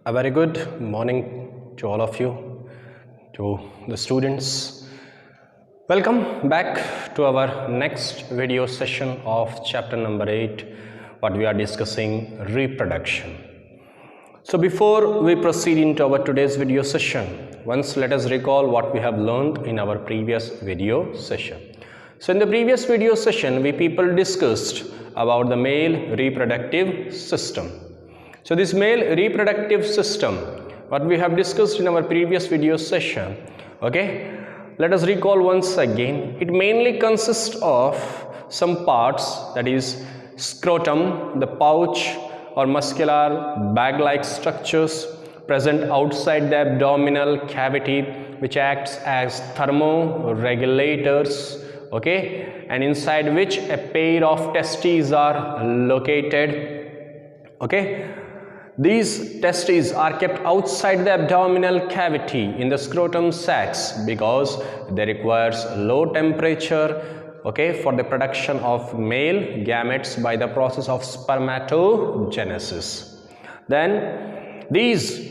A very good morning to all of you, to the students. Welcome back to our next video session of chapter number 8, what we are discussing, reproduction. So before we proceed into our today's video session, once let us recall what we have learned in our previous video session. So in the previous video session, we people discussed about the male reproductive system. So this male reproductive system, what we have discussed in our previous video session, okay, let us recall once again. It mainly consists of some parts, that is scrotum, the pouch or muscular bag-like structures present outside the abdominal cavity, which acts as thermoregulators, okay, and inside which a pair of testes are located, okay. These testes are kept outside the abdominal cavity in the scrotum sacs because they requires low temperature, okay, for the production of male gametes by the process of spermatogenesis. Then these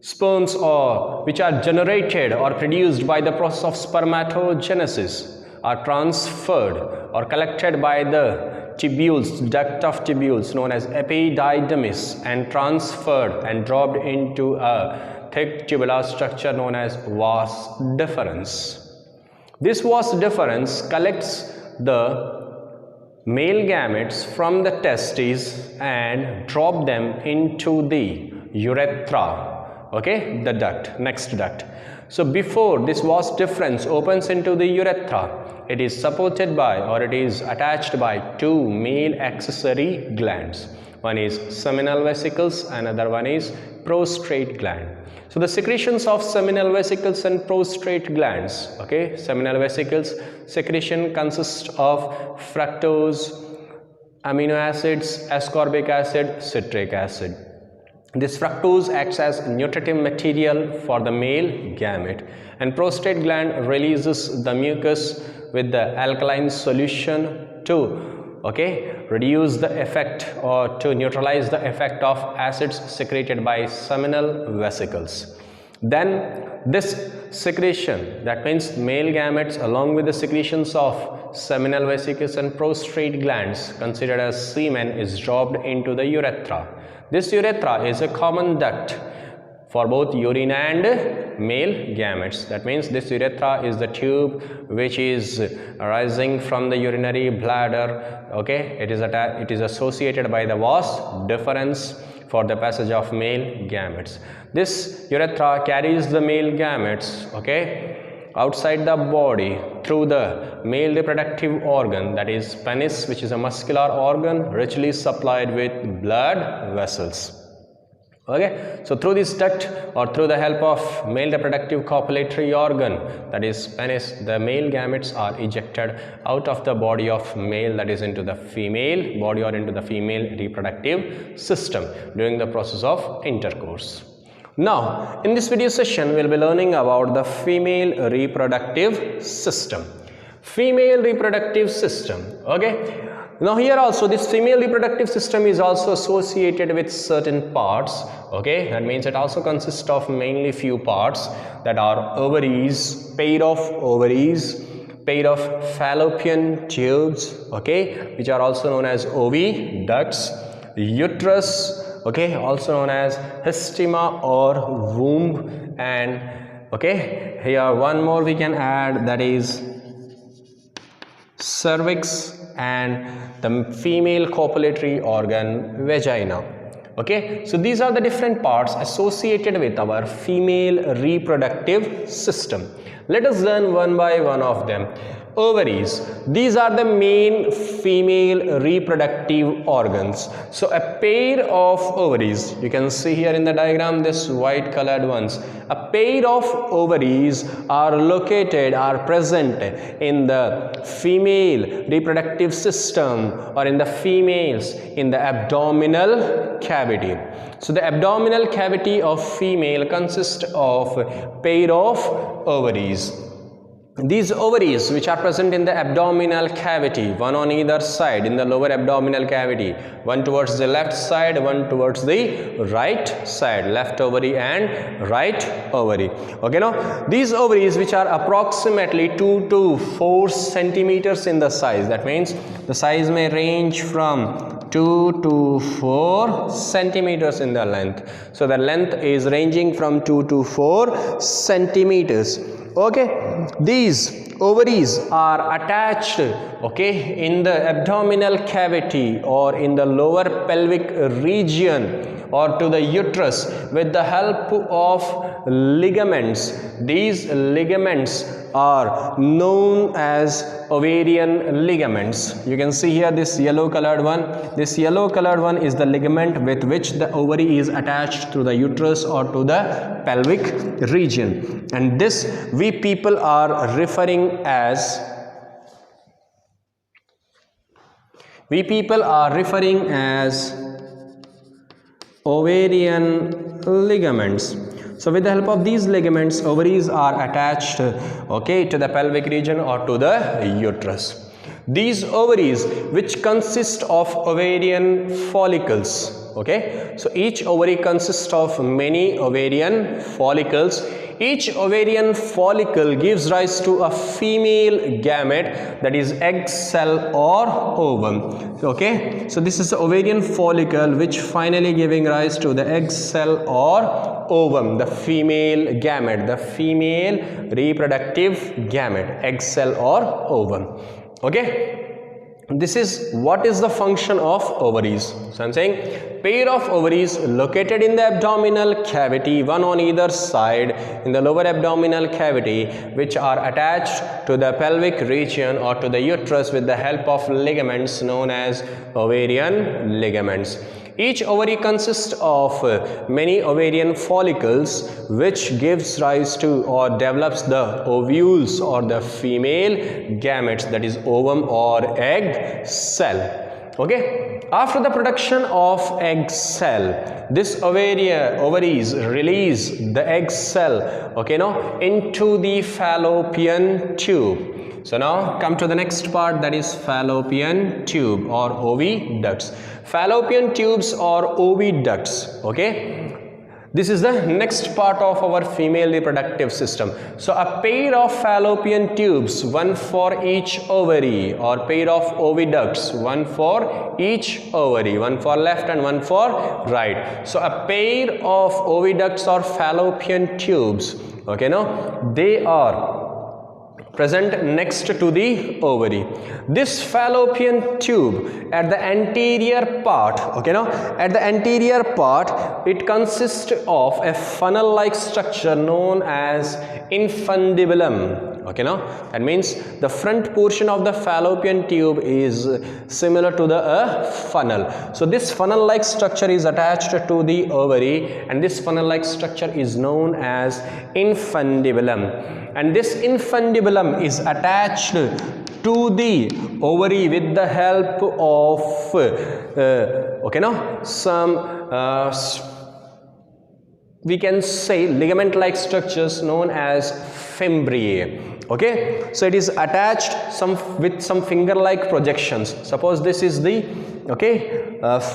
sperms which are generated or produced by the process of spermatogenesis are transferred or collected by the tubules, duct of tubules known as epididymis, and transferred and dropped into a thick tubular structure known as vas deferens. This vas deferens collects the male gametes from the testes and drop them into the urethra, okay, the duct, next duct. So before this vas deferens opens into the urethra, it is supported by, or it is attached by, two male accessory glands. One is seminal vesicles, another one is prostate gland. So the secretions of seminal vesicles and prostate glands, okay, seminal vesicles secretion consists of fructose, amino acids, ascorbic acid, citric acid. This fructose acts as nutritive material for the male gamete, and prostate gland releases the mucus with the alkaline solution to, okay, reduce the effect or to neutralize the effect of acids secreted by seminal vesicles. Then this secretion, that means male gametes along with the secretions of seminal vesicles and prostate glands considered as semen, is dropped into the urethra. This urethra is a common duct for both urine and male gametes. That means this urethra is the tube which is arising from the urinary bladder, okay. It is associated by the vas deferens for the passage of male gametes. This urethra carries the male gametes, okay, outside the body through the male reproductive organ, that is penis, which is a muscular organ richly supplied with blood vessels. Okay, so through this duct or through the help of male reproductive copulatory organ, that is penis, the male gametes are ejected out of the body of male, that is into the female body or into the female reproductive system during the process of intercourse. Now, in this video session, we will be learning about the female reproductive system. Female reproductive system, okay. Now here also this female reproductive system is also associated with certain parts, okay. That means it also consists of mainly few parts, that are ovaries, pair of ovaries, pair of fallopian tubes, okay, which are also known as oviducts, uterus, okay, also known as histema or womb, and okay, here one more we can add, that is cervix, and the female copulatory organ vagina, okay. So these are the different parts associated with our female reproductive system. Let us learn one by one of them. Ovaries, these are the main female reproductive organs. So a pair of ovaries, you can see here in the diagram, this white colored ones, a pair of ovaries are present in the female reproductive system, or in the females in the abdominal cavity. So the abdominal cavity of female consists of pair of ovaries. these ovaries which are present in the abdominal cavity, one on either side in the lower abdominal cavity, one towards the left side, one towards the right side, left ovary and right ovary. Okay, now these ovaries which are approximately 2 to 4 centimeters in the size, that means the size may range from 2 to 4 centimeters in the length. So the length is ranging from 2 to 4 centimeters. Okay, these ovaries are attached, okay, in the abdominal cavity or in the lower pelvic region or to the uterus with the help of ligaments. These ligaments are known as ovarian ligaments. You can see here this yellow colored one. This yellow colored one is the ligament with which the ovary is attached to the uterus or to the pelvic region, and this we people are referring as ovarian ligaments. So with the help of these ligaments, ovaries are attached, okay, to the pelvic region or to the uterus. These ovaries which consist of ovarian follicles, okay, so each ovary consists of many ovarian follicles. Each ovarian follicle gives rise to a female gamete, that is egg cell or ovum. Okay, so this is the ovarian follicle which finally giving rise to the egg cell or ovum, the female gamete, the female reproductive gamete, egg cell or ovum. Okay, this is what is the function of ovaries. So I am saying pair of ovaries located in the abdominal cavity, one on either side in the lower abdominal cavity, which are attached to the pelvic region or to the uterus with the help of ligaments known as ovarian ligaments. Each ovary consists of many ovarian follicles which gives rise to or develops the ovules or the female gametes, that is ovum or egg cell. Okay, after the production of egg cell, this ovaries release the egg cell, okay, now into the fallopian tube. So now come to the next part, that is fallopian tube or oviducts. Fallopian tubes or oviducts, okay, this is the next part of our female reproductive system. So a pair of fallopian tubes, one for each ovary, or pair of oviducts, one for each ovary, one for left and one for right. So a pair of oviducts or fallopian tubes, okay, now they are present next to the ovary. This fallopian tube at the anterior part, okay, now at the anterior part, it consists of a funnel like structure known as infundibulum. Okay, now that means the front portion of the fallopian tube is similar to the funnel. So this funnel like structure is attached to the ovary, and this funnel like structure is known as infundibulum. And this infundibulum is attached to the ovary with the help of okay, now some we can say ligament like structures known as fimbriae. Okay, so it is attached with some finger like projections. Suppose this is the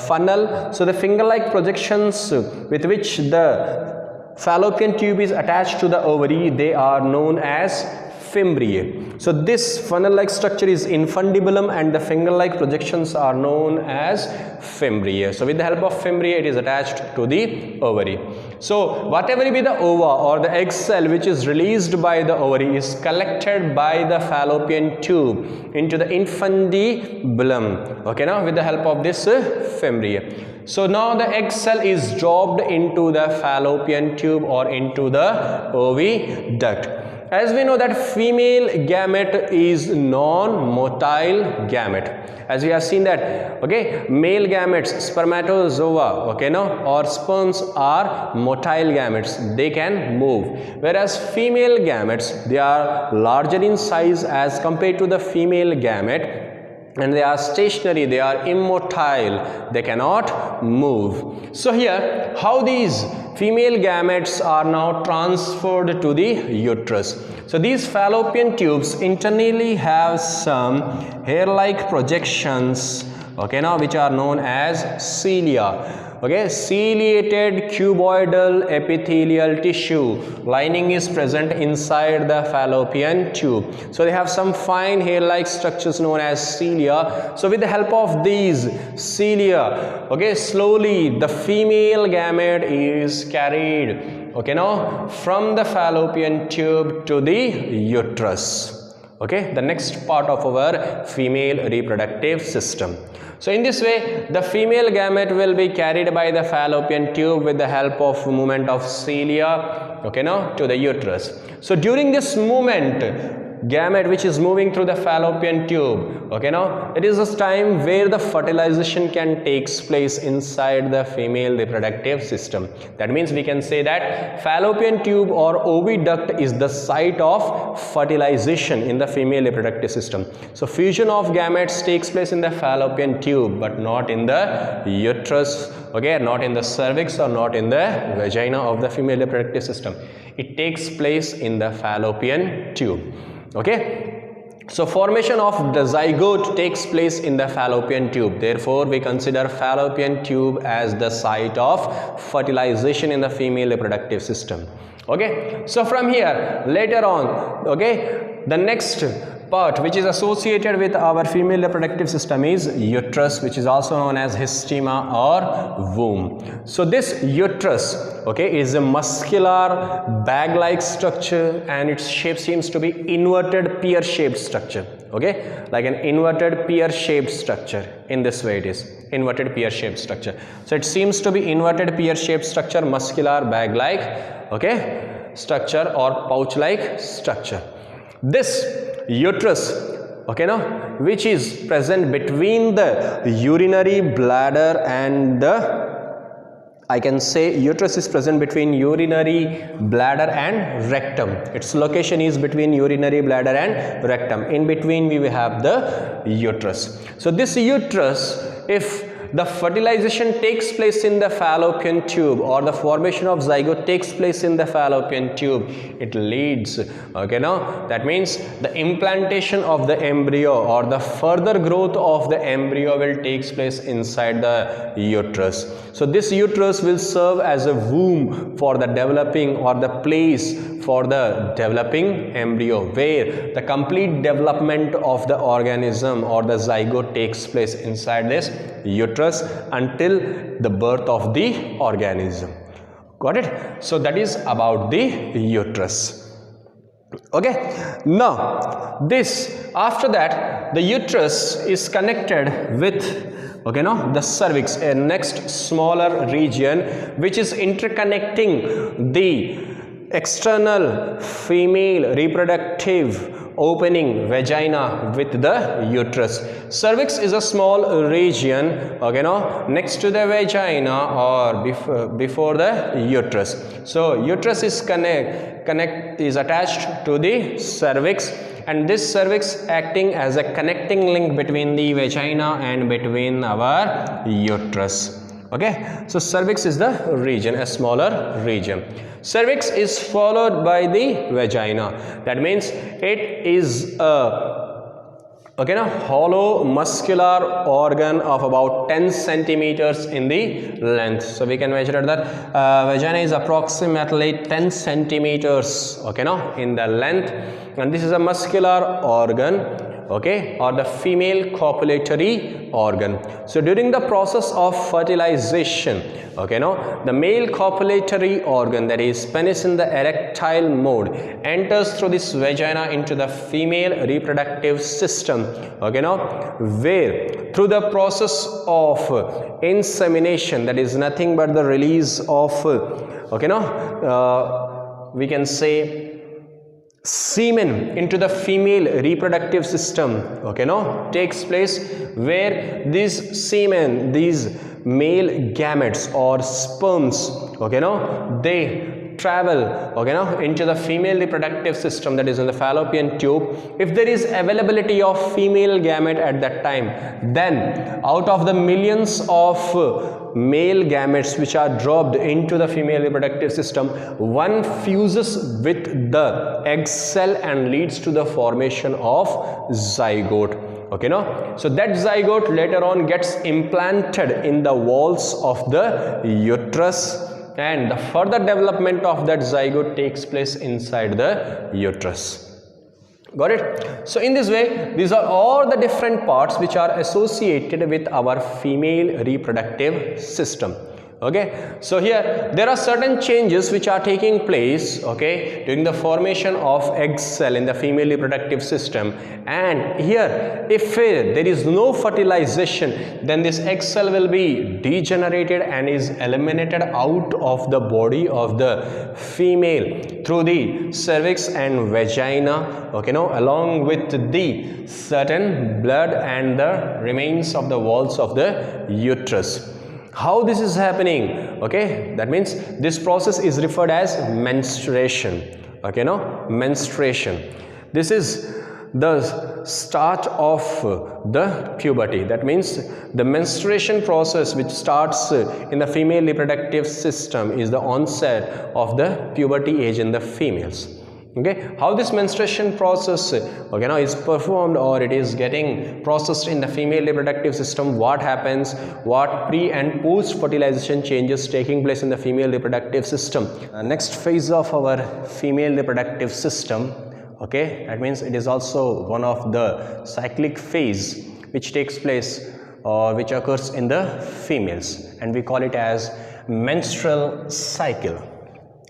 funnel, so the finger like projections with which the fallopian tube is attached to the ovary, they are known as fimbriae. So this funnel like structure is infundibulum and the finger like projections are known as fimbriae. So with the help of fimbriae, it is attached to the ovary. So whatever be the ova or the egg cell which is released by the ovary is collected by the fallopian tube into the infundibulum, okay, now with the help of this fimbriae. So now the egg cell is dropped into the fallopian tube or into the oviduct. As we know that female gamete is non-motile gamete. As we have seen that, okay, male gametes, spermatozoa, okay, now, or sperms are motile gametes. They can move. Whereas female gametes, they are larger in size as compared to the female gamete. and they are stationary, they are immotile, they cannot move. So here, how these female gametes are now transferred to the uterus. So these fallopian tubes internally have some hair-like projections, okay, now which are known as cilia. Okay, ciliated cuboidal epithelial tissue lining is present inside the fallopian tube. So they have some fine hair-like structures known as cilia. So with the help of these cilia, okay, slowly the female gamete is carried, okay, now from the fallopian tube to the uterus. Okay, the next part of our female reproductive system. So in this way, the female gamete will be carried by the fallopian tube with the help of movement of cilia, okay, now to the uterus. So during this movement, gamete which is moving through the fallopian tube, okay, now it is this time where the fertilization can takes place inside the female reproductive system. That means we can say that fallopian tube or oviduct is the site of fertilization in the female reproductive system. So fusion of gametes takes place in the fallopian tube but not in the uterus, okay, not in the cervix or not in the vagina of the female reproductive system. It takes place in the fallopian tube. Okay, so formation of the zygote takes place in the fallopian tube. Therefore, we consider fallopian tube as the site of fertilization in the female reproductive system. Okay, so from here later on, okay, the next part which is associated with our female reproductive system is uterus, which is also known as histema or womb. So this uterus, okay, is a muscular bag-like structure and its shape seems to be inverted pear-shaped structure, okay, like an inverted pear-shaped structure. In this way it is inverted pear-shaped structure. So it seems to be inverted pear-shaped structure, muscular bag-like, okay, structure or pouch-like structure. This uterus, okay, now which is present between the urinary bladder and the, I can say uterus is present between urinary bladder and rectum. Its location is between urinary bladder and rectum. In between we will have the uterus. So this uterus, if the fertilization takes place in the fallopian tube or the formation of zygote takes place in the fallopian tube, it leads, okay, now that means the implantation of the embryo or the further growth of the embryo will takes place inside the uterus. So this uterus will serve as a womb for the developing or the place for the developing embryo, where the complete development of the organism or the zygote takes place inside this uterus until the birth of the organism. Got it? So that is about the uterus. Okay, now this, after that the uterus is connected with, okay, now the cervix, a next smaller region which is interconnecting the external female reproductive opening vagina with the uterus. Cervix is a small region, okay, now next to the vagina or before the uterus. So uterus is is attached to the cervix, and this cervix acting as a connecting link between the vagina and between our uterus. Okay, so cervix is the region, a smaller region. Cervix is followed by the vagina. That means it is a, okay, now hollow muscular organ of about 10 centimeters in the length. So we can measure that vagina is approximately 10 centimeters, okay, now in the length, and this is a muscular organ, okay, or the female copulatory organ. So during the process of fertilization, okay, now the male copulatory organ, that is penis in the erectile mode, enters through this vagina into the female reproductive system, okay, now where through the process of insemination, that is nothing but the release of, okay, now we can say semen into the female reproductive system, okay, now takes place, where these semen, these male gametes or sperms, okay, now they travel, okay, now into the female reproductive system, that is in the fallopian tube, if there is availability of female gamete at that time, then out of the millions of male gametes which are dropped into the female reproductive system, one fuses with the egg cell and leads to the formation of zygote. Okay, no? So that zygote later on gets implanted in the walls of the uterus, and the further development of that zygote takes place inside the uterus. Got it? So in this way, these are all the different parts which are associated with our female reproductive system. Okay, so here there are certain changes which are taking place, okay, during the formation of egg cell in the female reproductive system, and here if there is no fertilization, then this egg cell will be degenerated and is eliminated out of the body of the female through the cervix and vagina, okay, no, along with the certain blood and the remains of the walls of the uterus. How this is happening? Okay, that means this process is referred as menstruation. Okay, no, menstruation. This is the start of the puberty. That means the menstruation process which starts in the female reproductive system is the onset of the puberty age in the females. Okay, how this menstruation process, okay, now is performed, or it is getting processed in the female reproductive system, what happens, what pre and post fertilization changes taking place in the female reproductive system. Next phase of our female reproductive system, okay, that means it is also one of the cyclic phase which takes place or which occurs in the females, and we call it as menstrual cycle.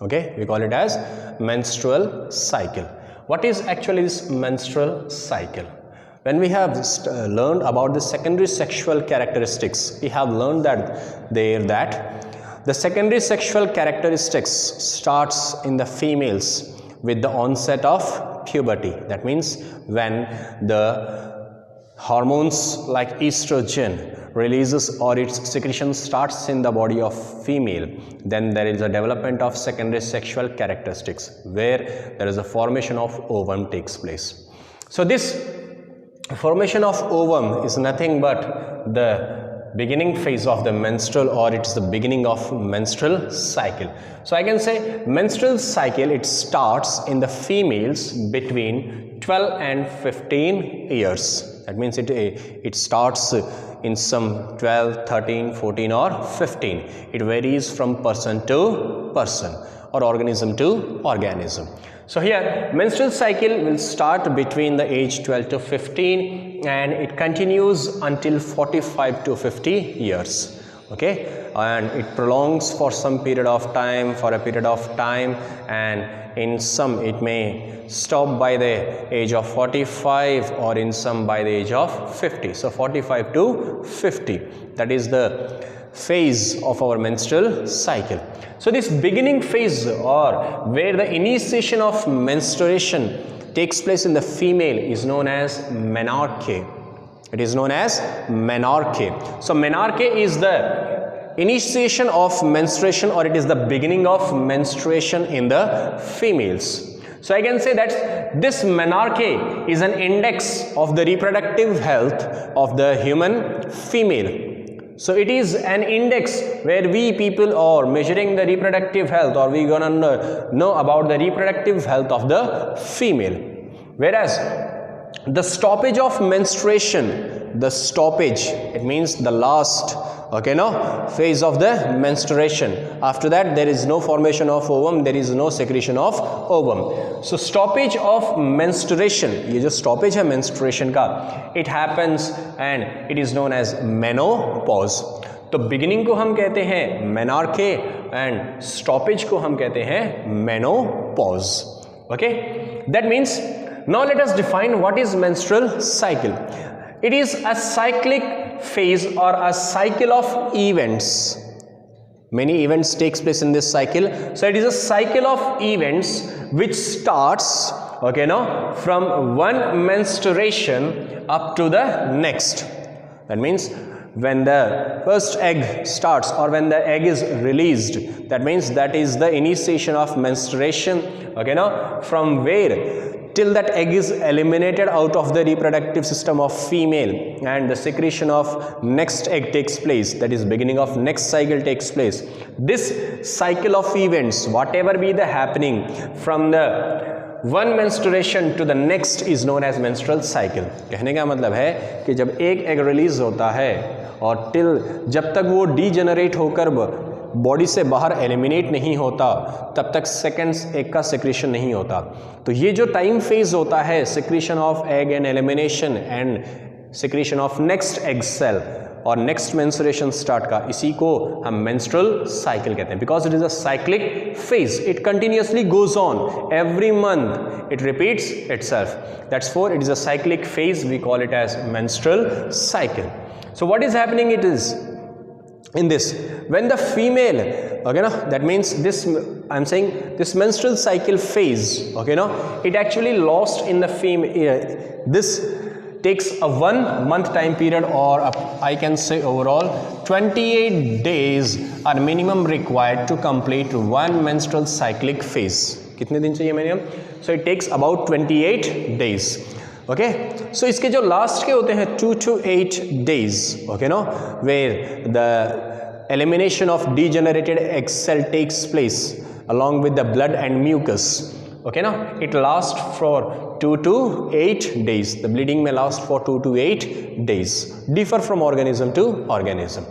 Okay, we call it as menstrual cycle. What is actually this menstrual cycle? When we have learned about the secondary sexual characteristics, we have learned that the secondary sexual characteristics starts in the females with the onset of puberty. That means when the hormones like estrogen releases or its secretion starts in the body of female, then there is a development of secondary sexual characteristics where there is a formation of ovum takes place. So this formation of ovum is nothing but the beginning phase of the menstrual, or it's the beginning of menstrual cycle. So I can say menstrual cycle, it starts in the females between 12 and 15 years. That means it starts in some 12, 13, 14 or 15. It varies from person to person or organism to organism. So here menstrual cycle will start between the age 12 to 15 and it continues until 45 to 50 years. Okay, and it prolongs for some period of time, and in some it may stop by the age of 45 or in some by the age of 50. So 45 to 50, that is the phase of our menstrual cycle. So this beginning phase, or where the initiation of menstruation takes place in the female, is known as menarche. It is known as menarche. So menarche is the initiation of menstruation, or it is the beginning of menstruation in the females. So I can say that this menarche is an index of the reproductive health of the human female. So it is an index where we people are measuring the reproductive health, or we gonna know about the reproductive health of the female. Whereas the stoppage of menstruation, the stoppage, it means the last, okay, no, phase of the menstruation. After that there is no formation of ovum, there is no secretion of ovum. So stoppage of menstruation, ये जो stoppage है menstruation का, it happens and it is known as menopause. तो beginning को हम कहते हैं menarche and stoppage को हम कहते हैं menopause. Okay, that means now let us define what is menstrual cycle. It is a cyclic phase or a cycle of events. Many events takes place in this cycle. So it is a cycle of events which starts, okay, now from one menstruation up to the next. That means when the first egg starts or when the egg is released, that means that is the initiation of menstruation, okay, now from where till that egg is eliminated out of the reproductive system of female and the secretion of next egg takes place, that is beginning of next cycle takes place. This cycle of events, whatever be the happening from the one menstruation to the next is known as menstrual cycle. कहने का मतलब है कि जब एक egg release होता है और टिल जब तक वो डीजेनरेट होकर बॉडी से बाहर एलिमिनेट नहीं होता तब तक सेकेंड एग का सिक्रीशन नहीं होता. तो ये जो टाइम फेज होता है secretion of egg and elimination and secretion of next egg cell और नेक्स्ट मेंस्ट्रुएशन स्टार्ट का, इसी को हम मेंस्ट्रुअल साइकिल कहते हैं. Because it is a cyclic phase, it continuously goes on every month, it repeats itself. That's for it is a cyclic phase, we call it as menstrual cycle. So what is happening it is in this when the female, okay, no, that means this I'm saying this menstrual cycle phase, okay, no, it actually lost in the female. This takes a 1 month time period, or I can say overall 28 days are minimum required to complete one menstrual cyclic phase. कितने दिन चाहिए minimum? So it takes about 28 days. Okay, सो इसके जो last के होते हैं 2 to 8 days, okay, no, where the elimination of degenerated egg cell takes place along with the blood and mucus, okay, now it lasts for 2 to 8 days. The bleeding may last for 2 to 8 days, differ from organism to organism.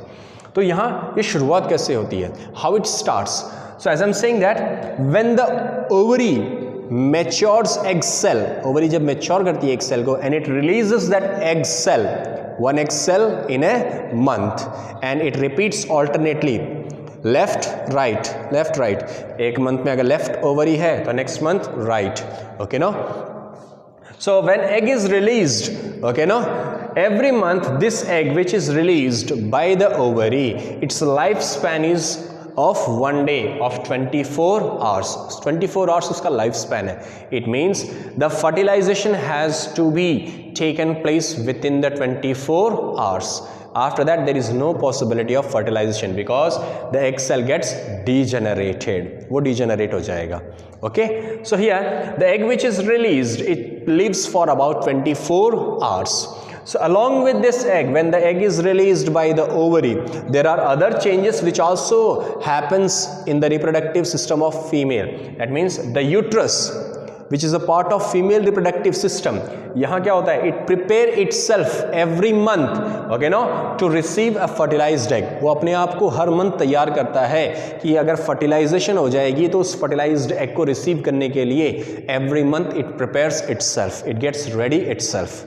तो यहाँ ये शुरुआत कैसे होती है, how it starts? So as I'm saying that when the ovary matures egg cell, ovary जब mature करती है egg cell को and it releases that egg cell, one egg cell in a month, and it repeats alternately left right left right. एक month में अगर left ovary है तो next month right, okay, no. So when egg is released, okay, no, every month this egg which is released by the ovary, its lifespan is of 1 day of 24 hours. 24 hours उसका life span है. It means the fertilization has to be taken place within the 24 hours. After that there is no possibility of fertilization because the egg cell gets degenerated. वो degenerate हो जाएगा. Okay, so here the egg which is released, it lives for about 24 hours. So along with this egg, when the egg is released by the ovary, there are other changes which also happens in the reproductive system of female. That means the uterus, which is a part of female reproductive system, यहाँ क्या होता है, it prepare itself every month, okay, no, to receive a fertilized egg. वो अपने आप को हर month तैयार करता है कि अगर fertilization हो जाएगी तो उस fertilized egg को receive करने के लिए every month it prepares itself, it gets ready itself.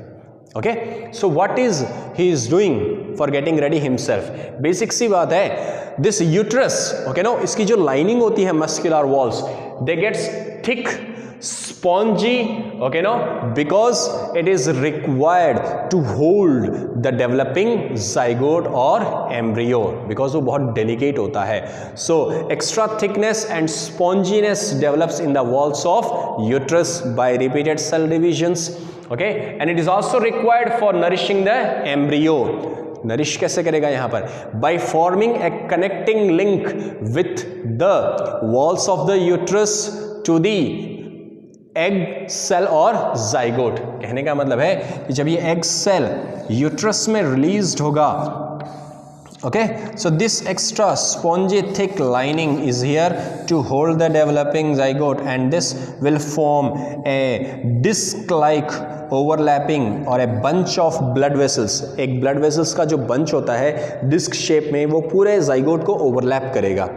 Okay, so what is he is doing for getting ready himself? Basic सी बात है, this uterus, okay, no, इसकी जो lining होती है muscular walls, they gets thick, spongy, okay, no, because it is required to hold the developing zygote or embryo, because वो बहुत delicate होता है. So extra thickness and sponginess develops in the walls of uterus by repeated cell divisions. Okay, and it is also required for nourishing the embryo. Nourish कैसे करेगा यहाँ पर? By forming a connecting link with the walls of the uterus to the egg cell or zygote. कहने का मतलब है कि जब ये egg cell uterus में released होगा, okay, so this extra spongy thick lining is here to hold the developing zygote, and this will form a disc-like overlapping or a bunch of blood vessels. एक blood vessels का जो bunch होता है disc shape में, वो पूरे zygote को overlap करेगा.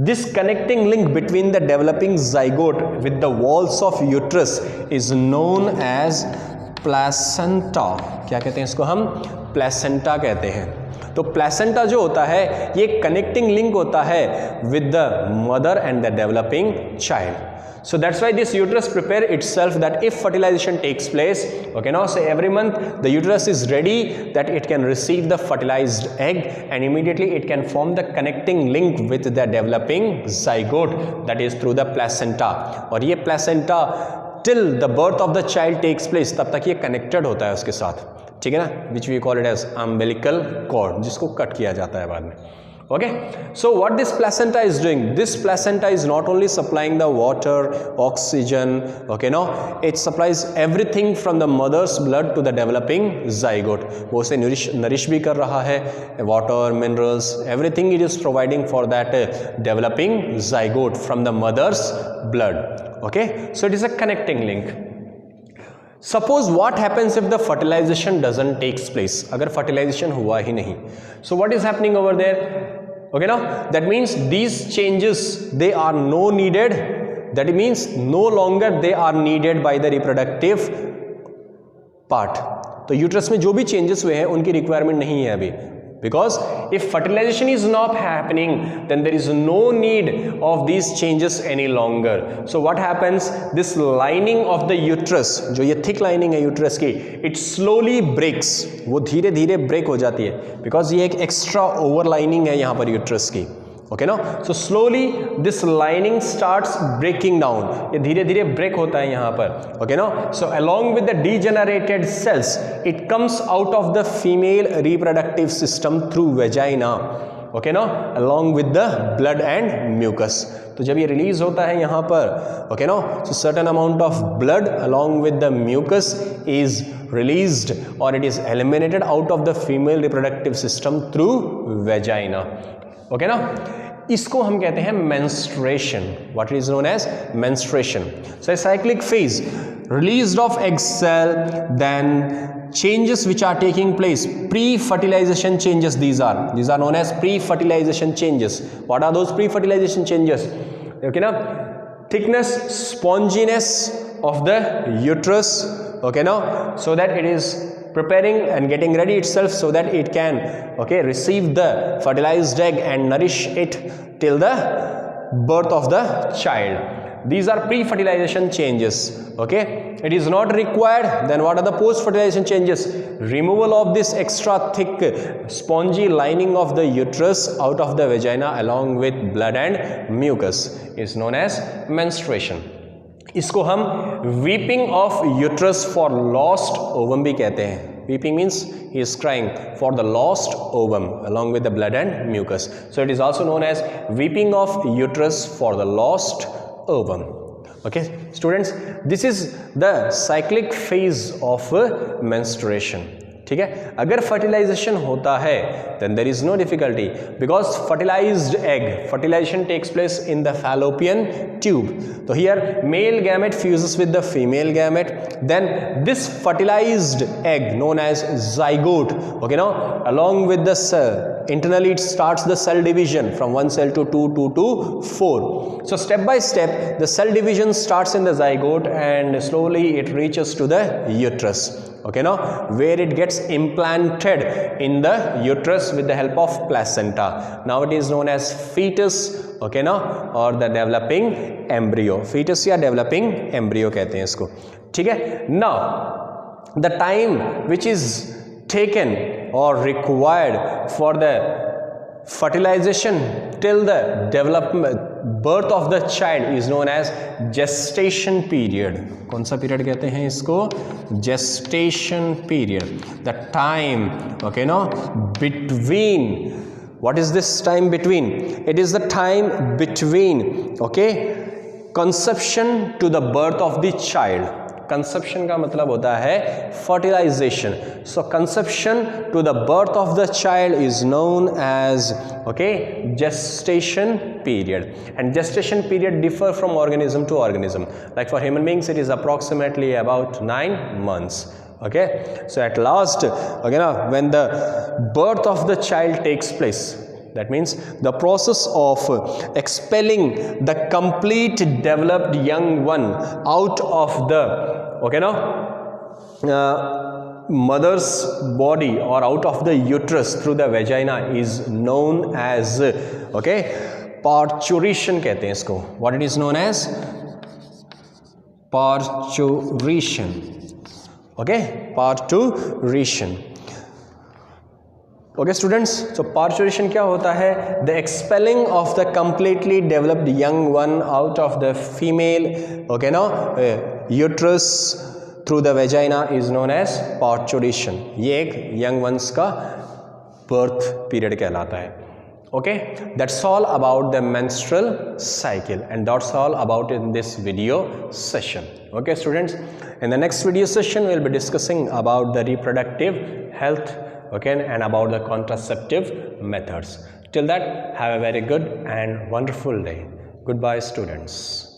This connecting link between the developing zygote with the walls of uterus is known as placenta. क्या कहते हैं इसको हम? placenta कहते हैं. तो प्लेसेंटा जो होता है ये कनेक्टिंग लिंक होता है with the mother and the developing child. So that's why this uterus prepare itself that if fertilization takes place, okay, now say every month the uterus is ready that it can receive the fertilized egg, and immediately it can form the connecting link with the developing zygote, that is through the placenta. और ये placenta till the birth of the child takes place तब तक ये connected होता है उसके साथ. ठीक है ना, which we call it as umbilical cord, जिसको कट किया जाता है बाद में. Okay, so what this placenta is doing, this placenta is not only supplying the water, oxygen, okay, no, it supplies everything from the mother's blood to the developing zygote. वो उसे nourish भी कर रहा है, water, minerals, everything it is providing for that developing zygote from the mother's blood. Okay, so it is a connecting link. Suppose what happens if the fertilization doesn't takes place, अगर fertilization हुआ ही नहीं, so what is happening over there? Okay, now that means these changes, they are no needed, that means no longer they are needed by the reproductive part. तो uterus में जो भी changes हुए हैं उनकी रिक्वायरमेंट नहीं है अभी, because if fertilization is not happening then there is no need of these changes any longer. So what happens, this lining of the uterus, जो ये thick lining है यूट्रस की, it slowly breaks, वो धीरे धीरे ब्रेक हो जाती है, because ये एक एक्स्ट्रा ओवरलाइनिंग है यहाँ पर यूट्रस की. Okay, no, so slowly this lining starts breaking down, ये धीरे धीरे ब्रेक होता है यहाँ पर. Okay, no, so along with the degenerated cells it comes out of the female reproductive system through vagina. Okay, no, along with the blood and mucus. तो जब ये रिलीज होता है यहाँ पर, okay, no, so certain amount of blood along with the mucus is released or it is eliminated out of the female reproductive system through vagina. Okay, ना, इसको हम कहते हैं menstruation. What is known as menstruation. So a cyclic phase, released of egg cell, then changes which are taking place, pre-fertilization changes. These are known as pre-fertilization changes. What are those pre-fertilization changes? Okay, ना, thickness, sponginess of the uterus. Okay, now, so that it is preparing and getting ready itself so that it can, okay, receive the fertilized egg and nourish it till the birth of the child. These are pre-fertilization changes. Okay, it is not required. Then what are the post-fertilization changes? Removal of this extra thick spongy lining of the uterus out of the vagina along with blood and mucus is known as menstruation. इसको हम weeping of uterus for lost ovum भी कहते हैं. Weeping means he is crying for the lost ovum along with the blood and mucus. So it is also known as weeping of uterus for the lost ovum. Okay, students, this is the cyclic phase of menstruation. ठीक है, अगर fertilization होता है then there is no difficulty, because fertilized egg, fertilization takes place in the fallopian tube. So here male gamete fuses with the female gamete, then this fertilized egg known as zygote, okay, now along with the cell, internally it starts the cell division from 1 cell to 2, 2 to 4. So step by step the cell division starts in the zygote and slowly it reaches to the uterus. Okay, now where it gets implanted in the uterus with the help of placenta. Now it is known as fetus, okay, now, or the developing embryo. Fetus या developing embryo कहते हैं इसको. ठीक है. Now the time which is taken or required for the fertilization till the development birth of the child is known as gestation period. कौन सा period कहते हैं इसको? gestation period. The time, okay, no, between, what is this time between? It is the time between, okay, conception to the birth of the child. Conception का मतलब होता है fertilization. So conception to the birth of the child is known as, okay, gestation period. And gestation period differ from organism to organism. Like for human beings it is approximately about 9 months. Okay, so at last, okay, now when the birth of the child takes place, that means the process of expelling the complete developed young one out of the, okay, now mother's body or out of the uterus through the vagina is known as, okay, parturition कहते हैं इसको. What it is known as? Parturition. Okay, parturition. Okay students, so parturition क्या होता है? The expelling of the completely developed young one out of the female, okay, now uterus through the vagina is known as parturition. ये एक young ones का birth period कहलाता है. Okay, that's all about the menstrual cycle, and that's all about in this video session. Okay students, in the next video session we will be discussing about the reproductive health, okay, and about the contraceptive methods. Till that, have a very good and wonderful day. Goodbye students.